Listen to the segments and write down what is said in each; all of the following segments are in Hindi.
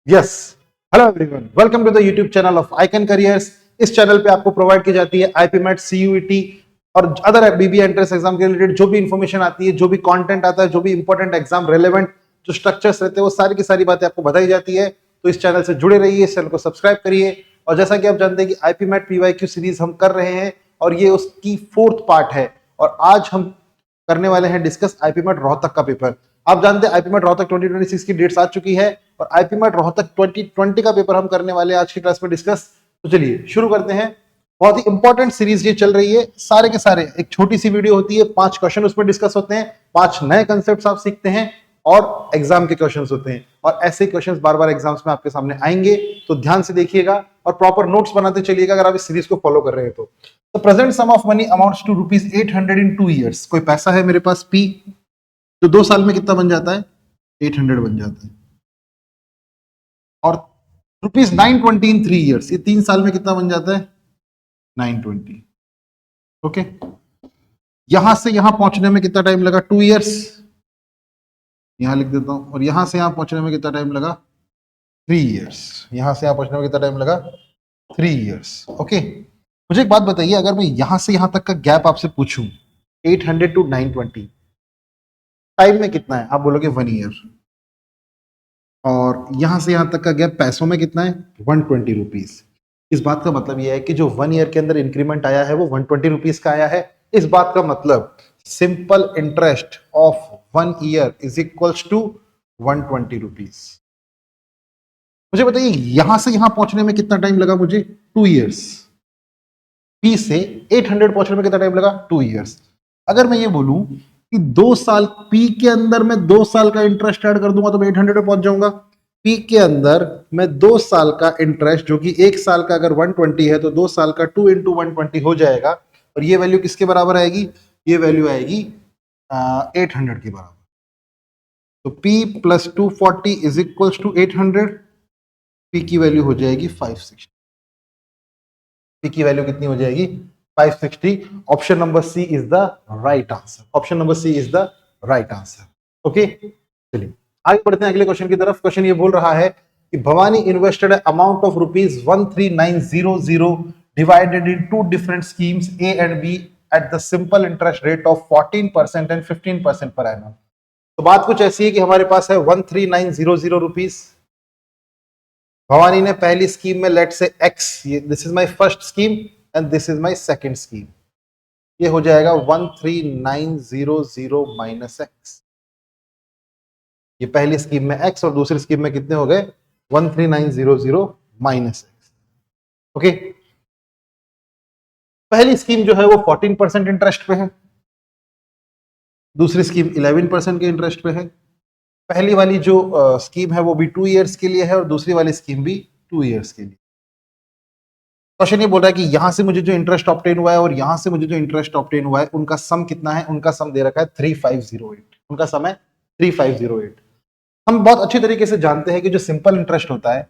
Yes, hello everyone, welcome to the YouTube channel of Icon Careers. इस चैनल पे आपको प्रोवाइड की जाती है आईपीमेट, सीयूईटी और अदर बीबी एंट्रेंस एग्जाम के रिलेटेड जो भी इंफॉर्मेशन आती है, जो भी कंटेंट आता है, जो भी इंपॉर्टेंट एग्जाम रेलेवेंट जो स्ट्रक्चर्स रहते हैं, वो सारी की सारी बातें आपको बताई जाती है। तो इस चैनल से जुड़े रहिए, इस चैनल को सब्सक्राइब करिए। और जैसा कि आप जानते हैं कि आईपीमेट पीवाईक्यू सीरीज हम कर रहे हैं और ये उसकी 4th पार्ट है। और आज हम करने वाले हैं डिस्कस आईपीमेट रोहतक का पेपर। आप जानते हैं आईपीमेट रोहतक 2026 की डेट्स आ चुकी है और आईपीमेट रोहतक 2020 का पेपर हम करने वाले हैं आज की क्लास में डिस्कस। तो चलिए शुरू करते हैं। बहुत ही इंपॉर्टेंट सीरीज ये चल रही है, सारे के सारे एक छोटी सी वीडियो होती है, 5 क्वेश्चन उसमें डिस्कस होते हैं, 5 नए कंसेप्ट आप सीखते हैं और एग्जाम के क्वेश्चंस होते हैं। और ऐसे क्वेश्चंस बार बार एग्जाम्स में आपके सामने आएंगे, तो ध्यान से देखिएगा और प्रॉपर नोट्स बनाते चलिएगा अगर आप इस सीरीज को फॉलो कर रहे हैं तो। The present sum of money amounts to rupees 800 in 2 years। कोई पैसा है मेरे पास P, जो 2 साल में कितना बन जाता है? 800 बन जाता है। और रुपीज 920 इन 3 years, ये 3 साल में कितना बन जाता है? 920। ओके, यहां से यहां पहुंचने में कितना टाइम लगा? 2 years, यहां लिख देता हूं। और यहां से यहां पहुंचने में कितना टाइम लगा? 3 years। यहां से यहां पहुंचने में कितना टाइम लगा? 3 years। ओके, मुझे एक बात बताइए, अगर मैं यहां से यहां तक का गैप आपसे पूछूं 800 टू 920, टाइम में कितना है? आप बोलोगे 1 ईयर। और यहां से यहां तक का गैप पैसों में कितना है? 120 रुपीज। इस बात का मतलब यह है कि जो 1 ईयर के अंदर इंक्रीमेंट आया है वो 120 रुपीज का आया है। इस बात का मतलब simple interest of 1 year is equals to 120 rupees. मुझे बताइए यहां से यहां पहुंचने में कितना टाइम लगा मुझे? 2 ईयर्स। पी से 800 पहुंचने में कितना टाइम लगा? 2 ईयर्स। अगर मैं ये बोलूं कि 2 साल पी के अंदर मैं 2 साल का इंटरेस्ट ऐड कर दूंगा तो मैं 800 पे पहुंच जाऊंगा। पी के अंदर मैं 2 साल का इंटरेस्ट, जो कि 1 साल का अगर 120 है तो 2 साल का 2 इंटू 120 हो जाएगा। और ये वैल्यू किसके बराबर आएगी? ये वैल्यू आएगी 800 के बराबर। तो P plus 240 is equals to 800। P की वैल्यू हो जाएगी 560। पी की वैल्यू कितनी हो जाएगी? 560। Option number C is the right answer. Option number C is the right answer. Okay, चलिए आगे बढ़ते हैं अगले क्वेश्चन की तरफ। क्वेश्चन ये बोल रहा है कि Bhavani invested amount of rupees 13900 divided in 2 different schemes A and B at the simple interest rate of 14% and 15% per annum. तो बात कुछ ऐसी है कि हमारे पास है 13900 रुपीज। भवानी ने पहली स्कीम में लेट से एक्स, ये this is my first scheme and this is my second scheme. ये हो जाएगा 13900 माइनस एक्स। ये पहली स्कीम में एक्स और दूसरी स्कीम में कितने हो गए? 13900 माइनस एक्स। ओके, पहली स्कीम जो है वो 14% इंटरेस्ट पे है, दूसरी स्कीम 11% के इंटरेस्ट पे है। पहली वाली जो स्कीम है वो भी 2 इयर्स के लिए है और दूसरी वाली स्कीम भी 2 इयर्स के लिए। क्वेश्चन ये बोल रहा है कि यहां से मुझे जो इंटरेस्ट ऑब्टेन हुआ है और यहां से मुझे जो इंटरेस्ट ऑब्टेन हुआ है उनका सम कितना है? उनका सम दे रखा है 3508। उनका सम है 3508। हम बहुत अच्छी तरीके से जानते हैं कि जो सिंपल इंटरेस्ट होता है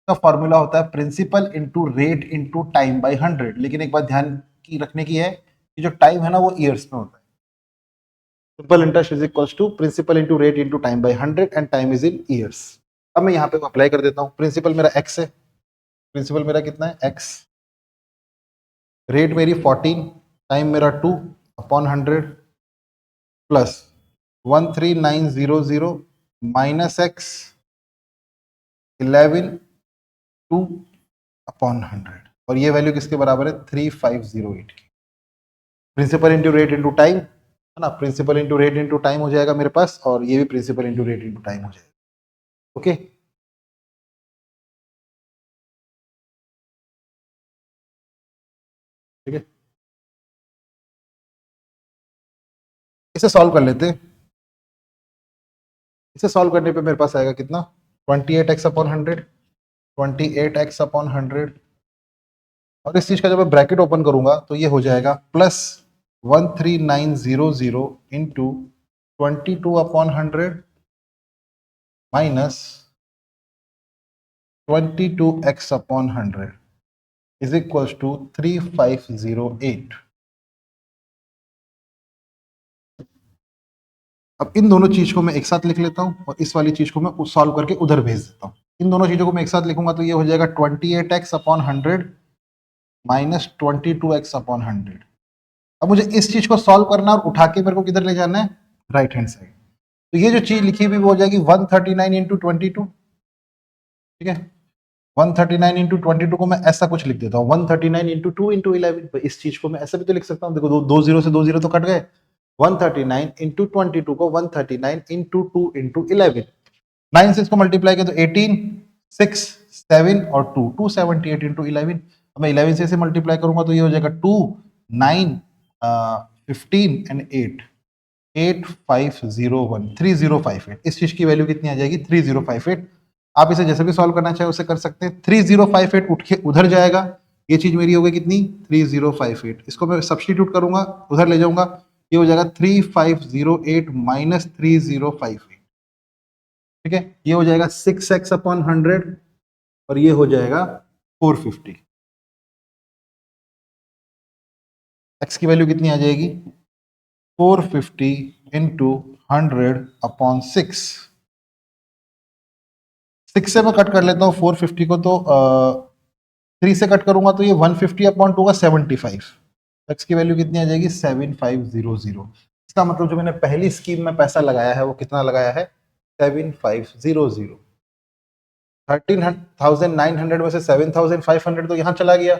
का फॉर्मूला होता है principal into rate into time by 100। लेकिन एक बात ध्यान की रखने की है कि जो टाइम है ना वो ईयर्स में होता है। Simple interest is equals to principal into rate into time by 100 and time is in years. अब मैं यहाँ पे अप्लाई कर देता हूँ। प्रिंसिपल मेरा एक्स है, प्रिंसिपल मेरा कितना है? एक्स। रेट मेरी 14, टाइम मेरा 2 upon 100 plus 13900 minus x 11 2 upon 100। और ये वैल्यू किसके बराबर है? 3508 की। Principal into rate into time है ना, principal into rate into time हो जाएगा मेरे पास, और ये भी principal into rate into time हो जाएगा। ओके, ठीक है, इसे सॉल्व कर लेते हैं। इसे सॉल्व करने पे मेरे पास आएगा कितना? 28x upon 100, 28x upon 100। और इस चीज का जब मैं ब्रैकेट ओपन करूंगा तो ये हो जाएगा plus 13900 into 22 upon 100 minus 22x upon 100 is equals to 3508। अब इन दोनों चीज को मैं एक साथ लिख लेता हूं और इस वाली चीज को मैं सॉल्व करके उधर भेज देता हूं। इन दोनों चीजों को मैं एक साथ लिखूंगा तो ये हो जाएगा 28x upon 100 minus 22x upon 100। अब मुझे इस चीज को सॉल्व करना और उठा के मेरे को किधर ले जाना है, राइट हैंड साइड। तो ये जो चीज लिखी हुई वो हो जाएगी 139 इंटू 22, ठीक है। 139 इंटू 22 को मैं ऐसा कुछ लिख देता हूँ 139 इंटू 2 इंटू 11। इस चीज को मैं ऐसा भी तो लिख सकता हूँ, देखो दो जीरो से दो जीरो तो कट गए। 139 इंटू 22 को 139 इंटू 2 इंटू 11, 9 से इसको मल्टीप्लाई किया तो 18, 6, 7 और 2, 278 इंटू 11। अब मैं 11 से इसे मल्टीप्लाई करूंगा तो ये हो जाएगा 2, 9, 15 एंड 8, 8501, 3058। इस चीज की वैल्यू कितनी आ जाएगी, 3058। आप इसे जैसे भी सॉल्व करना चाहे उसे कर सकते हैं। 3058 उठ के उधर जाएगा, ये चीज मेरी हो गई कितनी, 3058। इसको मैं सब्स्टिट्यूट करूंगा, उधर ले जाऊंगा, ये हो जाएगा 3508 माइनस 3058, ठीक है। ये हो जाएगा 6x अपॉन 100 और ये हो जाएगा 450। x की वैल्यू कितनी आ जाएगी, 450 इंटू 100 अपॉन 6। 6 से मैं कट कर लेता हूँ 450 को, तो 3 से कट करूंगा तो ये 150 अपॉन 2 का 75। x की वैल्यू कितनी आ जाएगी, 7500। इसका मतलब जो मैंने पहली स्कीम में पैसा लगाया है वो कितना लगाया है, 7500। 13,900 में से 7,500 तो यहाँ चला गया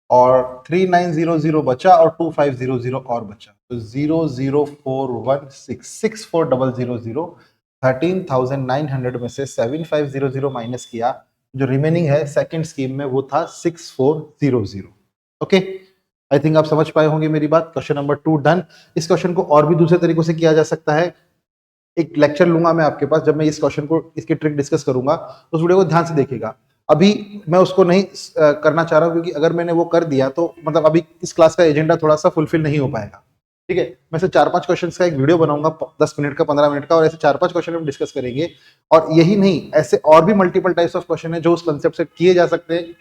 और 3900 बचा और 2500 और बचा, तो 004166400। 13,900 में से 7500 माइनस किया, जो रिमेनिंग है सेकंड स्कीम में वो था 6400। ओके, आई थिंक आप समझ पाए होंगे मेरी बात। Question number 2 done. इस क्वेश्चन को और भी दूसरे तरीकों से किया जा सकता है। एक लेक्चर लूंगा मैं आपके पास, जब मैं इस क्वेश्चन को, इसकी ट्रिक डिस्कस करूंगा, तो उस वीडियो को ध्यान से देखिएगा। अभी मैं उसको नहीं करना चाह रहा हूं, क्योंकि अगर मैंने वो कर दिया तो मतलब अभी इस क्लास का एजेंडा थोड़ा सा फुलफिल नहीं हो पाएगा, ठीक है। मैं से 4-5 क्वेश्चन का एक वीडियो बनाऊंगा 10 मिनट का, 15 मिनट का, और ऐसे 4-5 क्वेश्चन हम डिस्कस करेंगे। और यही नहीं, ऐसे और भी मल्टीपल टाइप्स ऑफ क्वेश्चन है जो उस कंसेप्ट से किए जा सकते हैं।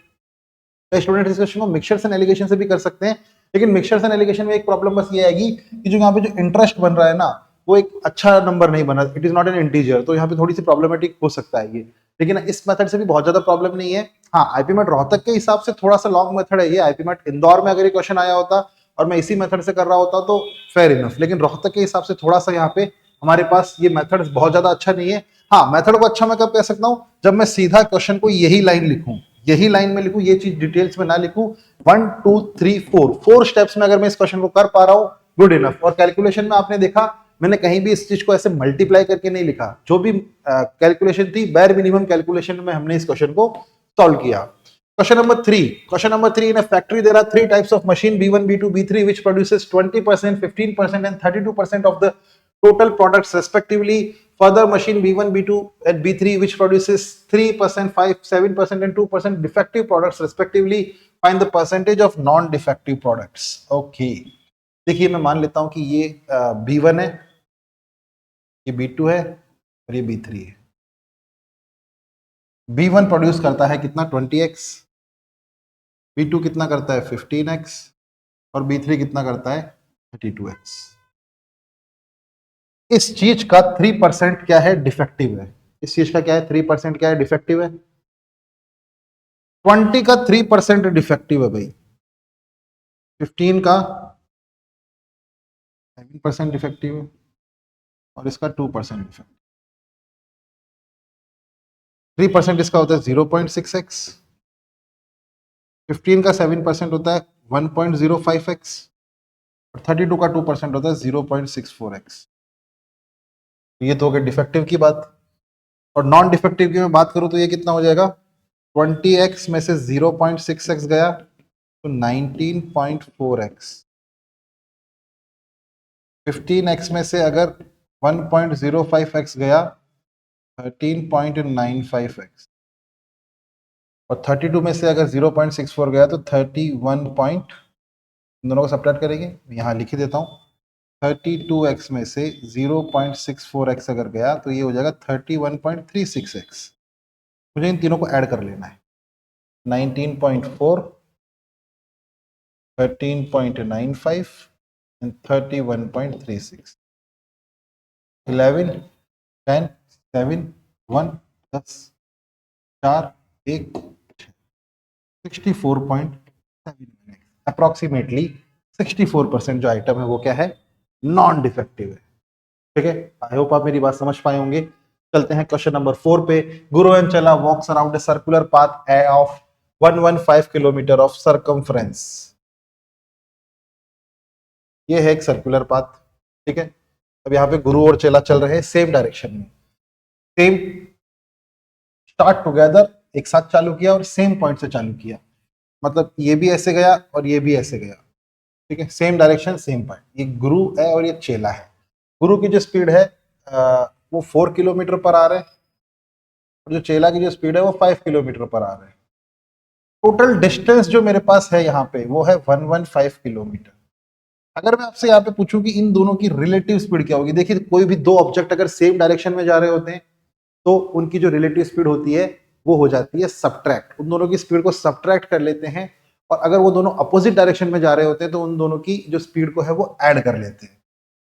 तो स्टूडेंट इस क्वेश्चन को मिक्सचर्स एंड एलिगेशन से भी कर सकते हैं, लेकिन मिक्सचर्स एंड एलिगेशन में एक प्रॉब्लम बस ये आएगी कि जो यहाँ पे जो इंटरेस्ट बन रहा है ना, वो एक अच्छा नंबर नहीं बना, it is not an integer, तो यहाँ पे थोड़ी सी प्रॉब्लमेटिक हो सकता है ये। लेकिन इस मेथड से भी बहुत ज्यादा प्रॉब्लम नहीं है। हाँ, आईपीमेट रोहतक के हिसाब से थोड़ा सा लॉन्ग मेथड है ये। आईपीमेट इंदौर में अगर ये क्वेश्चन आया होता और मैं इसी मेथड से कर रहा होता तो फेयर इनफ, लेकिन रोहतक के हिसाब से थोड़ा सा यहाँ पे हमारे पास ये मेथड बहुत ज्यादा अच्छा नहीं है। हाँ, मेथड को अच्छा मैं कब कह सकता हूँ, जब मैं सीधा क्वेश्चन को यही लाइन लिखूं, यही लाइन में लिखूं, ये चीज डिटेल्स में ना लिखूं। 1 2 3 4 स्टेप्स में अगर मैं इस क्वेश्चन को कर पा रहा हूं, गुड इनफ। और कैलकुलेशन में आपने देखा मैंने कहीं भी इस चीज को ऐसे मल्टीप्लाई करके नहीं लिखा, जो भी कैलकुलेशन थी बैर मिनिमम कैलकुलेशन में हमने इस क्वेश्चन को सॉल्व किया। Question number 3. Question number 3, in a factory there are 3 types of machine, B1, B2, B3, which produces 20%, 15% and 32% of the total products respectively. Further, machine B1, B2 and B3, which produces 3%, 5, 7% and 2% defective products respectively. Find the percentage of non-defective products. Okay. देखिए मैं मान लेता हूं कि ये B1 है, ये B2 है और ये B3 है। B1 प्रोड्यूस करता है कितना, 20x, B2 कितना करता है 15x और B3 कितना करता है 32x। इस चीज का 3% क्या है, डिफेक्टिव है। इस चीज का क्या है, 3% क्या है, डिफेक्टिव है। 20 का 3% डिफेक्टिव है भाई, 15 का 7% डिफेक्टिव है और इसका 2% डिफेक्टिव। 3% इसका होता है 0.6x, 15 का 7% होता है 1.05x और 32 का 2% होता है 0.64x। ये तो हो गया डिफेक्टिव की बात। और नॉन डिफेक्टिव की मैं बात करूं तो ये कितना हो जाएगा, 20x में से 0.6x गया तो 19.4x। 15x में से अगर 1.05x गया 13.95x और 32 में से अगर 0.64 गया तो 31 पॉइंट, दोनों को सब्ट्रैक्ट करेंगे, यहाँ लिख ही देता हूँ। 32x में से 0.64x अगर गया तो ये हो जाएगा 31.36x। मुझे इन तीनों को ऐड कर लेना है, 19.4, 13.95 and 31.36। 11, 10, 7, 1, 10, 4 1 64.7 अप्रोक्सीमेटली 64% जो आइटम है वो क्या है, नॉन डिफेक्टिव है। ठीक है, आई होप आप मेरी बात समझ पाए होंगे। चलते हैं क्वेश्चन नंबर 4 पे। गुरु एंड चला walks around a circular path of 115 kilometre of circumference. ये है एक सर्कुलर पाथ। ठीक है, अब यहाँ पे गुरु और चेला चल रहे हैं सेम डायरेक्शन में, सेम स्टार्ट टुगेदर, एक साथ चालू किया और सेम पॉइंट से चालू किया, मतलब ये भी ऐसे गया और ये भी ऐसे गया। ठीक है, सेम डायरेक्शन सेम पॉइंट। ये गुरु है और ये चेला है। गुरु की जो स्पीड है वो 4 किलोमीटर पर आवर है और जो चेला की जो स्पीड है वो 5 किलोमीटर पर आवर है। टोटल डिस्टेंस जो मेरे पास है यहाँ पे वो है 115 किलोमीटर। अगर मैं आपसे यहाँ पे पूछूं कि इन दोनों की रिलेटिव स्पीड क्या होगी, देखिए कोई भी दो ऑब्जेक्ट अगर सेम डायरेक्शन में जा रहे होते हैं तो उनकी जो रिलेटिव स्पीड होती है वो हो जाती है सबट्रैक्ट। उन दोनों की स्पीड को सबट्रैक्ट कर लेते हैं, और अगर वो दोनों अपोजिट डायरेक्शन में जा रहे होते हैं तो उन दोनों की जो स्पीड को है वो ऐड कर लेते हैं।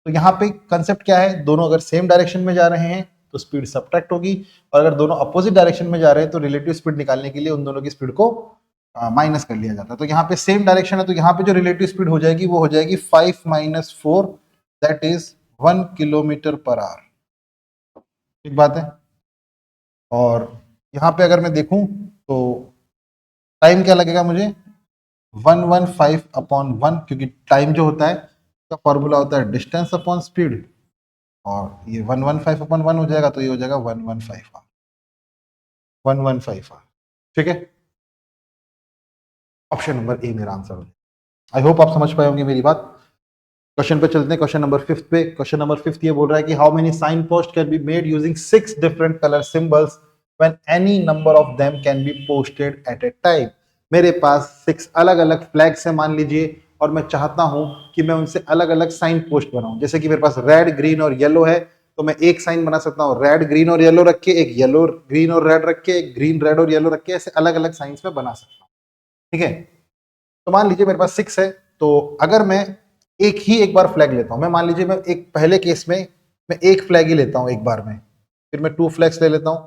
तो यहाँ पे कंसेप्ट क्या है, दोनों अगर सेम डायरेक्शन में जा रहे हैं तो स्पीड सबट्रैक्ट होगी, और अगर दोनों अपोजिट डायरेक्शन में जा रहे हैं तो रिलेटिव स्पीड निकालने के लिए उन दोनों की स्पीड को माइनस कर लिया जाता है। तो यहाँ पे सेम डायरेक्शन है तो यहाँ पे जो रिलेटिव स्पीड हो जाएगी वो हो जाएगी 5 - 4, that is 1 kilometre per hour. ठीक बात है। और यहाँ पे अगर मैं देखूं तो टाइम क्या लगेगा मुझे, 115/1, क्योंकि टाइम जो होता है उसका फॉर्मूला होता है डिस्टेंस अपॉन स्पीड, और ये 115/1 हो जाएगा तो ये हो जाएगा 115 115। ठीक है, ऑप्शन नंबर ए मेरा आंसर हो। आई होप आप समझ पाए होंगे मेरी बात। क्वेश्चन पे चलते हैं, क्वेश्चन नंबर 5 पे। क्वेश्चन नंबर 5 ये बोल रहा है कि how many sign post can be made using 6 different colour symbols when any number of them can be posted at a time. मेरे पास 6 अलग अलग फ्लैग्स है मान लीजिए, और मैं चाहता हूं कि मैं उनसे अलग अलग साइन पोस्ट बनाऊं। जैसे कि मेरे पास रेड, ग्रीन और येलो है, तो मैं एक साइन बना सकता हूं रेड, ग्रीन और येलो रख के, एक येलो, ग्रीन और रेड रख के, एक ग्रीन, रेड और येलो रख के, ऐसे अलग अलग साइंस में बना सकता हूं। ठीक है, तो मान लीजिए मेरे पास 6 है, तो अगर मैं एक बार फ्लैग लेता हूं, मैं मान लीजिए मैं एक पहले केस में मैं एक फ्लैग ही लेता हूं एक बार में, फिर मैं 2 फ्लैग्स ले लेता हूं,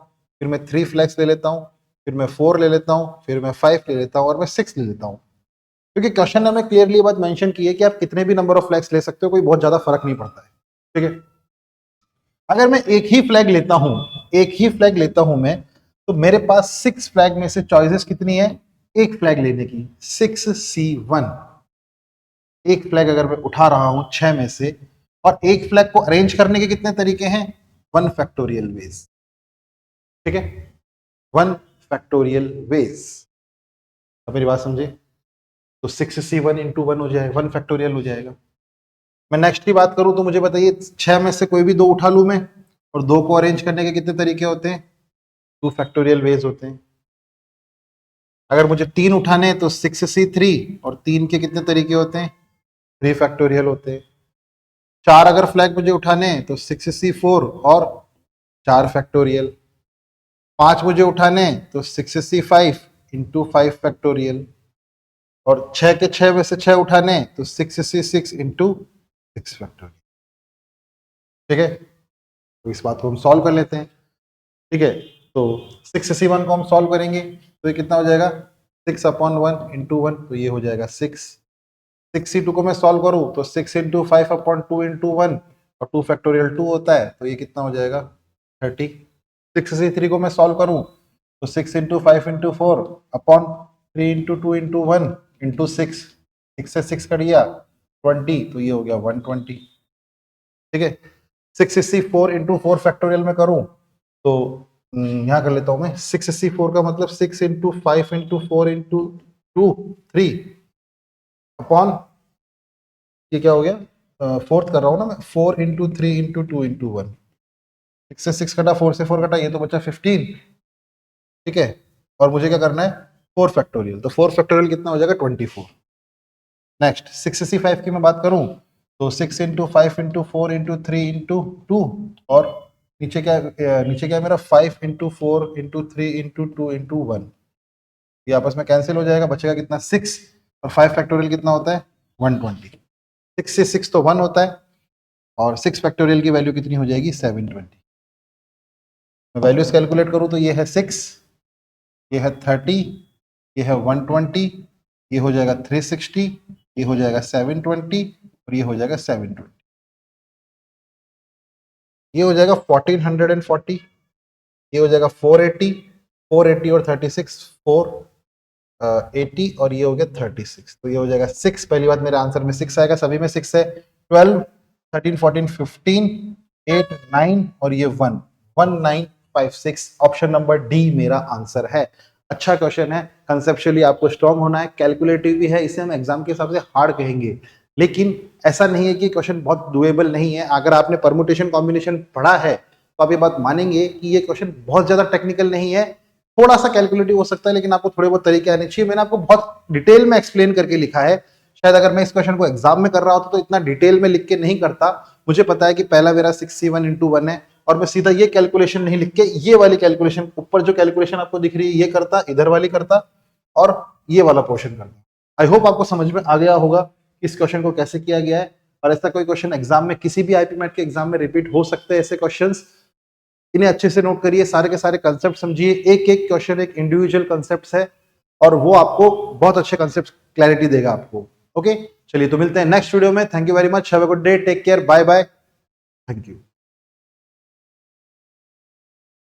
फिर मैं 3 फ्लैग्स ले लेता हूं, फिर मैं 4 ले लेता हूं, फिर मैं 5 ले लेता हूं और मैं 6 ले लेता हूं। क्योंकि क्वेश्चन में क्लियरली ये बात मेंशन की है कि आप कितने भी नंबर ऑफ फ्लैग्स ले सकते हो, कोई बहुत ज्यादा फर्क नहीं पड़ता है। ठीक है, अगर मैं एक ही फ्लैग लेता हूं, एक ही फ्लैग लेता हूं मैं, तो मेरे पास 6 फ्लैग में से चॉइसेस कितनी है, एक फ्लैग लेने की, 6C1। एक फ्लैग अगर मैं उठा रहा हूं 6 में से, और एक फ्लैग को अरेंज करने के कितने तरीके हैं, 1 फैक्टोरियल वेज। ठीक है, 1 फैक्टोरियल वेज। अब मेरी बात समझे, तो 6C1 इंटू 1 हो जाएगा, 1 फैक्टोरियल हो जाएगा। मैं नेक्स्ट की बात करूं तो मुझे बताइए 6 में से कोई भी दो उठा लूं मैं, और दो को अरेंज करने के कितने तरीके होते हैं, 2 फैक्टोरियल वेज होते हैं। अगर मुझे 3 उठाने हैं तो 6C3, और 3 के कितने तरीके होते हैं, 3 फैक्टोरियल होते हैं। 4 अगर फ्लैग मुझे उठाने हैं तो 6C4 और 4 फैक्टोरियल। 5 मुझे उठाने हैं तो 6C5 इंटू 5 फैक्टोरियल, और 6 के 6 में से 6 उठाने हैं तो 6C6 इंटू 6 फैक्टोरियल। ठीक है, तो इस बात को हम सॉल्व कर लेते हैं। ठीक है, तो 6C1 को हम सॉल्व करेंगे तो ये कितना हो जाएगा, 6/1 इंटू 1, तो ये हो जाएगा 6। 6C2 को मैं सॉल्व करूं तो 6 इंटू 5/2 इंटू 1, और 2 फैक्टोरियल 2 होता है, तो ये कितना हो जाएगा 30। 6C3 को मैं सॉल्व करूं तो 6 into 5 into 4/3 into 2 into 1 into 6, 6 से 6 कट गया 20, तो ये हो गया 120। ठीक है, 6C4 इंटू 4 फैक्टोरियल में करूं तो यहाँ कर लेता हूं मैं, 6C4 का मतलब 6 इंटू 5 इंटू 4 इंटू 2 3 अपॉन, ये क्या हो गया, फोर्थ कर रहा हूँ ना मैं, 4 इंटू 3 इंटू 2 इंटू 1। 6 से 6 कटा, 4 से 4 कटा, ये तो बचा 15। ठीक है, और मुझे क्या करना है, 4 फैक्टोरियल, तो 4 फैक्टोरियल कितना हो जाएगा 24। नेक्स्ट 6C5 की मैं बात करूं तो 6 इंटू 5 इंटू 4 इंटू 3 इंटू 2, और नीचे क्या है मेरा, 5 इंटू 4 इंटू 3 इंटू 2 इंटू 1। ये आपस में कैंसिल हो जाएगा, बचेगा कितना 6, और 5 फैक्टोरियल कितना होता है 120। 6 से 6 तो 1 होता है, और 6 फैक्टोरियल की वैल्यू कितनी हो जाएगी 720। मैं वैल्यूज कैलकुलेट करूं तो ये है 6, ये है 30, ये है 120, ये हो जाएगा 360, ये हो जाएगा 720 और ये हो जाएगा 720। ये हो जाएगा 1440, ये हो जाएगा 480, 480 और 36 480 और ये हो गया 36, तो ये हो जाएगा 6। पहली बात मेरे आंसर में 6 आएगा, सभी में 6 है। 12, 13, 14, 15, 8, 9 और ये 1, 1956, ऑप्शन नंबर डी मेरा आंसर है। अच्छा क्वेश्चन है, कंसेप्चुअली आपको स्ट्रांग होना है, कैलकुलेटिव भी है, इसे हम एग्जाम के हिसाब से हार्ड कहेंगे, लेकिन ऐसा नहीं है कि क्वेश्चन बहुत डुएबल नहीं है। अगर आपने परमुटेशन कॉम्बिनेशन पढ़ा है तो आप ये बात मानेंगे कि ये क्वेश्चन बहुत ज्यादा टेक्निकल नहीं है, थोड़ा सा कैलकुलेटिव हो सकता है, लेकिन आपको थोड़े बहुत तरीके आने चाहिए। मैंने आपको बहुत डिटेल में एक्सप्लेन करके लिखा है, शायद अगर मैं इस क्वेश्चन को एग्जाम में कर रहा होता तो इतना डिटेल में लिख के नहीं करता। मुझे पता है कि पहला मेरा 6C1 into 1 है और मैं सीधा ये कैलकुलेशन नहीं लिख के ये वाली कैलकुलेशन, ऊपर जो कैलकुलेशन आपको दिख रही है ये करता, इधर वाली करता और ये वाला पोर्शन करता। आई होप आपको समझ में आ गया होगा इस क्वेश्चन को कैसे किया गया है। और ऐसा कोई क्वेश्चन एग्जाम में, किसी भी आईपी मैट के एग्जाम में रिपीट हो सकते हैं ऐसे क्वेश्चंस, इन्हें अच्छे से नोट करिए, सारे के सारे कंसेप्ट समझिए। एक एक क्वेश्चन एक इंडिविजुअल कंसेप्ट है और वो आपको बहुत अच्छे कंसेप्ट क्लैरिटी देगा आपको। ओके, चलिए तो मिलते हैं नेक्स्ट वीडियो में। Thank you very much, have a good day, take care, bye bye, thank you.